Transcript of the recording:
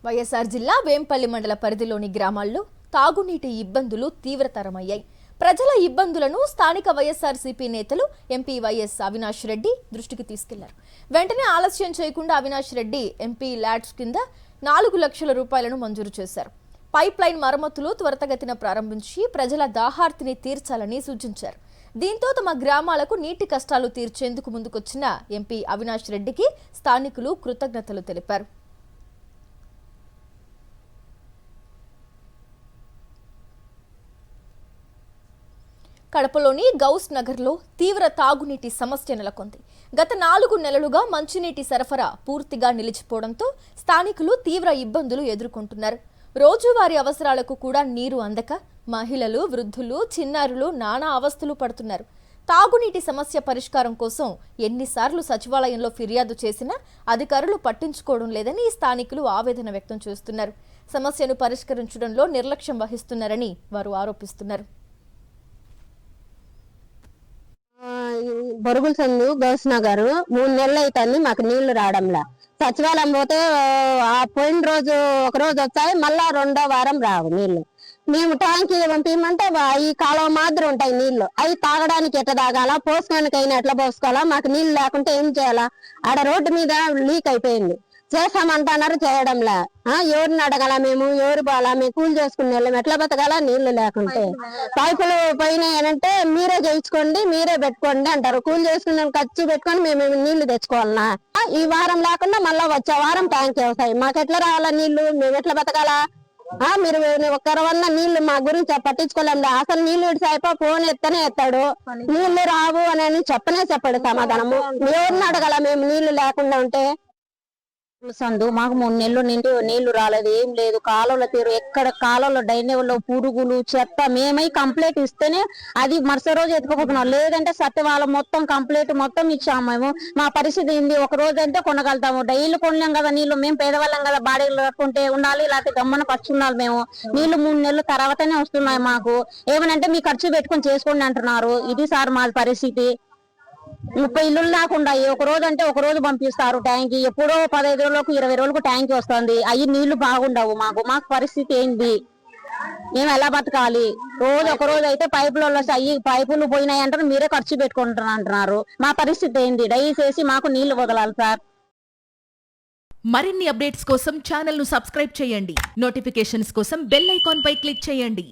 వైఎస్ఆర్ జిల్లా వేంపల్లి మండల పరిధిలోని గ్రామాల్లో తాగునీటి ఇబ్బందులు తీవ్రతరమయ్యాయి. ప్రజల ఇబ్బందులను స్థానిక వైఎస్ఆర్సీపీ నేతలు ఎంపీ వైఎస్ అవినాష్ రెడ్డి దృష్టికి తీసుకెళ్లారు. వెంటనే ఆలస్యం చేయకుండా అవినాష్ రెడ్డి ఎంపీ ల్యాడ్స్ కింద 4 లక్షల రూపాయలను మంజూరు చేశారు. పైప్ లైన్ మరమ్మతులు త్వరితగతిన ప్రారంభించి ప్రజల దాహార్తిని తీర్చాలని సూచించారు. దీంతో తమ గ్రామాలకు నీటి కష్టాలు తీర్చేందుకు ముందుకొచ్చిన ఎంపీ అవినాష్ రెడ్డికి స్థానికులు కృతజ్ఞతలు తెలిపారు. కడపలోని గౌస్ నగర్లో తీవ్ర తాగునీటి సమస్య నెలకొంది. గత 4 నెలలుగా మంచినీటి సరఫరా పూర్తిగా నిలిచిపోవడంతో స్థానికులు తీవ్ర ఇబ్బందులు ఎదుర్కొంటున్నారు. రోజువారీ అవసరాలకు కూడా నీరు అందక మహిళలు, వృద్ధులు, చిన్నారులు నానా అవస్థలు పడుతున్నారు. తాగునీటి సమస్య పరిష్కారం కోసం ఎన్నిసార్లు సచివాలయంలో ఫిర్యాదు చేసినా అధికారులు పట్టించుకోవడం లేదని స్థానికులు ఆవేదన వ్యక్తం చేస్తున్నారు. సమస్యను పరిష్కరించడంలో నిర్లక్ష్యం వహిస్తున్నారని వారు ఆరోపిస్తున్నారు. బొరుగుల సందు గౌస్ నగర్ 3 నెలలు అవుతుంది మాకు నీళ్లు రావడంలా. సచివాలయం పోతే ఆ పోయిన రోజు ఒక రోజు వచ్చాయి, మళ్ళా 2వ వారం రావు నీళ్లు. మేము ట్యాంక్ పంపించమంటే ఈ కాలువ మాదిరి ఉంటాయి నీళ్లు, అవి తాగడానికి ఎట్లా తాగాలా, పోసుకోడానికైనా ఎట్లా పోసుకోవాలా, మాకు నీళ్లు లేకుంటే ఏం చేయాలా? ఆడ రోడ్డు మీద లీక్ అయిపోయింది, చేస్తామంటున్నారు, చేయడంలా. ఎవరిని అడగాల మేము, ఎవరు పోవాలా? మేము కూలి చేసుకునే వాళ్ళం, ఎట్లా బతకాలా నీళ్లు లేకుంటే? పైపులు పోయినాయనంటే మీరే చేయించుకోండి, మీరే పెట్టుకోండి అంటారు. కూలి చేసుకునే ఖర్చు పెట్టుకొని మేము నీళ్లు తెచ్చుకోవాలన్నా? ఈ వారం లేకుండా మళ్ళా వచ్చే వారం ట్యాంక్ వ్యవసాయం, మాకు ఎట్లా రావాలా నీళ్లు? మేము ఎట్లా బతకాలా? మీరు ఒక్కరవన్నా నీళ్లు మా గురించి పట్టించుకోలేము. అసలు నీళ్లు ఇడిసాయిపో ఫోన్ ఎత్తనే ఎత్తాడు, నీళ్లు రావు అని చెప్పాడు సమాధానము. ఎవరిని అడగాల మేము నీళ్లు లేకుండా ఉంటే? సందు మాకు 3 నెలలు నిండి నీళ్లు రాలేదు, ఏం లేదు. కాలువల తీరు ఎక్కడ కాలువలో డైనేవుల్లో పురుగులు చెత్త. మేమై కంప్లైంట్ ఇస్తేనే అది మరుసటి రోజు ఎత్తుకుపోతున్నాం, లేదంటే సత్యవాళ్ళం మొత్తం కంప్లైంట్ మొత్తం ఇచ్చాము. మేము మా పరిస్థితి ఏంది? ఒక రోజు అంటే కొనగలుగుతాము, డైలీ కొనలేం కదా నీళ్లు. మేము పేదవాళ్ళం కదా, బాడీలు కట్టుకుంటే ఉండాలి, లేకపోతే గమ్మన పచ్చుండాలి. మేము నీళ్లు 3 నెలలు తర్వాతనే వస్తున్నాయి మాకు. ఏమనంటే మీ ఖర్చు పెట్టుకొని చేసుకోండి అంటున్నారు. ఇది సార్ మాది పరిస్థితి. 30 ఇల్లులు లేకుండా ఒక రోజు అంటే ఒక రోజు పంపిస్తారు ట్యాంక్. ఎప్పుడో 15 రోజులకు 20 రోజులకు ట్యాంక్ వస్తుంది. అవి నీళ్లు బాగుండవు మాకు పరిస్థితి ఏంది? మేము ఎలా బతకాలి? రోజు ఒక రోజు అయితే పైపులు వస్తాయి, పైపులు పోయినాయి అంటారు, మీరే ఖర్చు పెట్టుకుంటారు అంటున్నారు. మా పరిస్థితి ఏంది? దయచేసి మాకు నీళ్లు వదలాలి సార్. మరిన్ని అప్డేట్స్ కోసం ఛానల్ ను సబ్స్క్రైబ్ చేయండి. నోటిఫికేషన్స్ కోసం బెల్ ఐకాన్ పై క్లిక్ చేయండి.